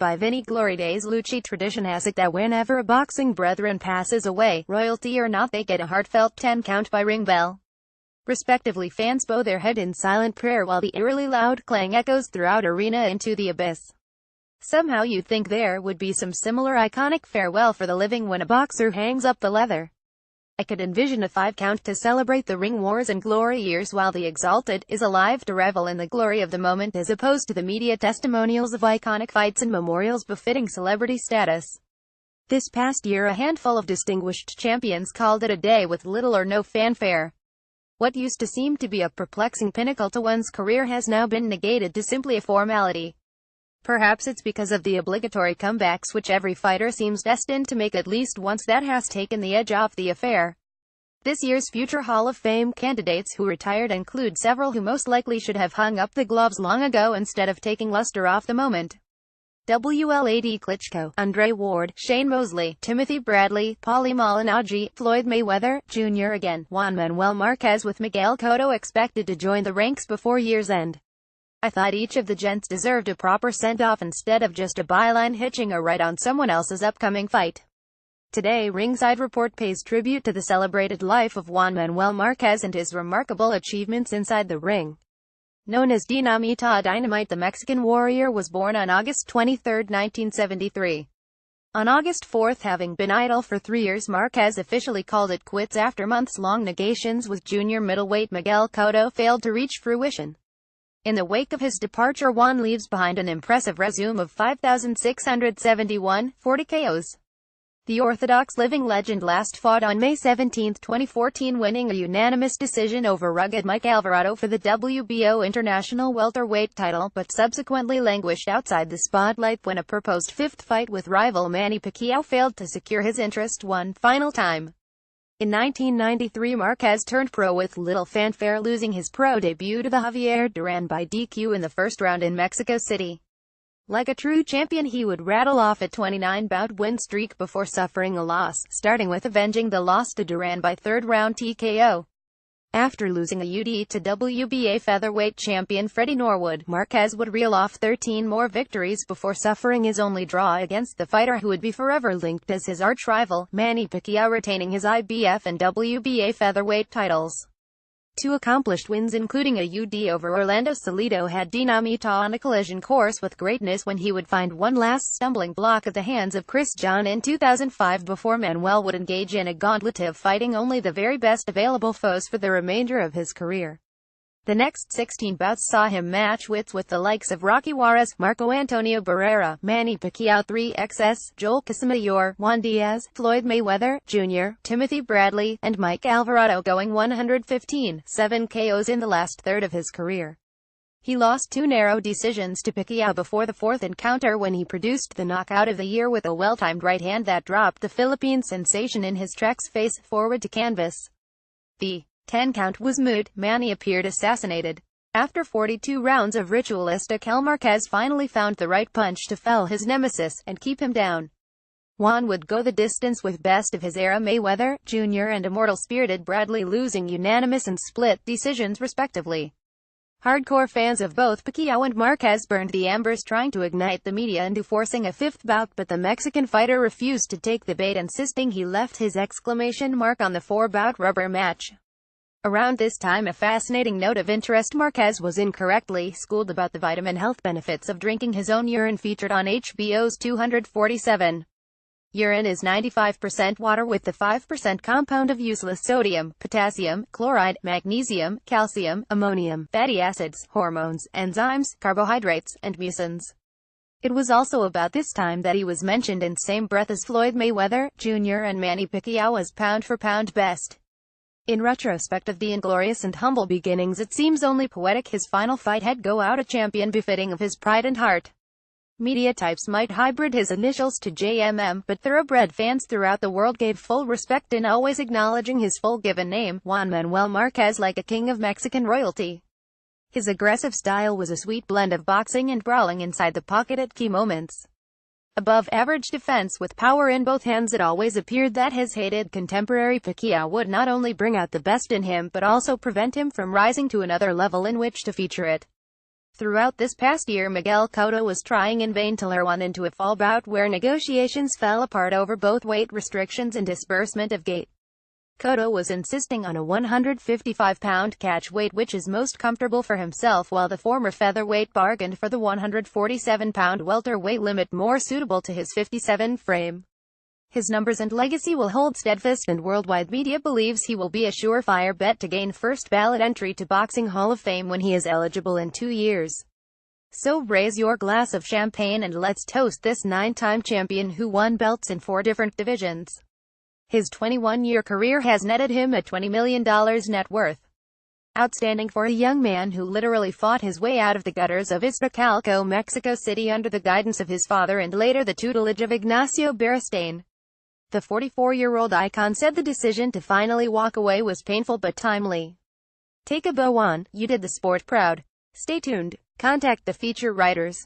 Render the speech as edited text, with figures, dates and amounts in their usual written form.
by Vinny. Glory days. Lucci tradition has it that whenever a boxing brethren passes away, royalty or not, they get a heartfelt 10 count by ring bell. Respectively, fans bow their head in silent prayer while the eerily loud clang echoes throughout arena into the abyss. Somehow you'd think there would be some similar iconic farewell for the living when a boxer hangs up the leather. I could envision a 5 count to celebrate the ring wars and glory years while the exalted is alive to revel in the glory of the moment, as opposed to the media testimonials of iconic fights and memorials befitting celebrity status. This past year a handful of distinguished champions called it a day with little or no fanfare. What used to seem to be a perplexing pinnacle to one's career has now been negated to simply a formality. Perhaps it's because of the obligatory comebacks which every fighter seems destined to make at least once that has taken the edge off the affair. This year's future Hall of Fame candidates who retired include several who most likely should have hung up the gloves long ago instead of taking luster off the moment. WLAD Klitschko, Andre Ward, Shane Mosley, Timothy Bradley, Paulie Malignaggi, Floyd Mayweather, Jr. again, Juan Manuel Marquez with Miguel Cotto expected to join the ranks before year's end. I thought each of the gents deserved a proper send-off instead of just a byline hitching a ride on someone else's upcoming fight. Today, Ringside Report pays tribute to the celebrated life of Juan Manuel Marquez and his remarkable achievements inside the ring. Known as Dinamita Dynamite, the Mexican warrior was born on August 23, 1973. On August 4, having been idle for 3 years, Marquez officially called it quits after months-long negations with junior middleweight Miguel Cotto failed to reach fruition. In the wake of his departure, Juan leaves behind an impressive resume of 5,671, 40 KOs. The Orthodox living legend last fought on May 17, 2014, winning a unanimous decision over rugged Mike Alvarado for the WBO International welterweight title, but subsequently languished outside the spotlight when a proposed fifth fight with rival Manny Pacquiao failed to secure his interest one final time. In 1993, Marquez turned pro with little fanfare, losing his pro debut to the Javier Duran by DQ in the first round in Mexico City. Like a true champion, he would rattle off a 29-bout win streak before suffering a loss, starting with avenging the loss to Duran by third-round TKO. After losing a UD to WBA featherweight champion Freddie Norwood, Marquez would reel off 13 more victories before suffering his only draw against the fighter who would be forever linked as his arch-rival, Manny Pacquiao, retaining his IBF and WBA featherweight titles. 2 accomplished wins, including a UD over Orlando Salido, had Dinamita on a collision course with greatness when he would find one last stumbling block at the hands of Chris John in 2005 before Manuel would engage in a gauntlet of fighting only the very best available foes for the remainder of his career. The next 16 bouts saw him match wits with the likes of Rocky Juarez, Marco Antonio Barrera, Manny Pacquiao 3XS, Joel Casamayor, Juan Diaz, Floyd Mayweather, Jr., Timothy Bradley, and Mike Alvarado, going 115-7 KOs in the last third of his career. He lost 2 narrow decisions to Pacquiao before the 4th encounter when he produced the knockout of the year with a well-timed right hand that dropped the Philippine sensation in his tracks face forward to canvas. The 10 count was moot. Manny appeared assassinated. After 42 rounds of ritualistic hell, Marquez finally found the right punch to fell his nemesis and keep him down. Juan would go the distance with best of his era Mayweather, Jr. and immortal-spirited Bradley, losing unanimous and split decisions respectively. Hardcore fans of both Pacquiao and Marquez burned the embers trying to ignite the media into forcing a 5th bout, but the Mexican fighter refused to take the bait, insisting he left his exclamation mark on the 4-bout rubber match. Around this time, a fascinating note of interest: Marquez was incorrectly schooled about the vitamin health benefits of drinking his own urine, featured on HBO's 247. Urine is 95% water with the 5% compound of useless sodium, potassium, chloride, magnesium, calcium, ammonium, fatty acids, hormones, enzymes, carbohydrates, and mucins. It was also about this time that he was mentioned in same breath as Floyd Mayweather, Jr. and Manny Pacquiao as pound-for-pound best. In retrospect of the inglorious and humble beginnings, it seems only poetic his final fight had go out a champion befitting of his pride and heart. Media types might hybrid his initials to JMM, but thoroughbred fans throughout the world gave full respect in always acknowledging his full given name, Juan Manuel Marquez, like a king of Mexican royalty. His aggressive style was a sweet blend of boxing and brawling inside the pocket at key moments. Above average defense with power in both hands, it always appeared that his hated contemporary Pacquiao would not only bring out the best in him but also prevent him from rising to another level in which to feature it. Throughout this past year, Miguel Cotto was trying in vain to lure Juan into a fall bout where negotiations fell apart over both weight restrictions and disbursement of gate. Cotto was insisting on a 155-pound catch weight, which is most comfortable for himself, while the former featherweight bargained for the 147-pound welterweight limit, more suitable to his 57 frame. His numbers and legacy will hold steadfast, and worldwide media believes he will be a surefire bet to gain first ballot entry to Boxing Hall of Fame when he is eligible in 2 years. So raise your glass of champagne and let's toast this 9-time champion who won belts in 4 different divisions. His 21-year career has netted him a $20 million net worth. Outstanding for a young man who literally fought his way out of the gutters of Iztacalco, Mexico City under the guidance of his father and later the tutelage of Ignacio Beristain. The 44-year-old icon said the decision to finally walk away was painful but timely. Take a bow on, you did the sport proud. Stay tuned. Contact the feature writers.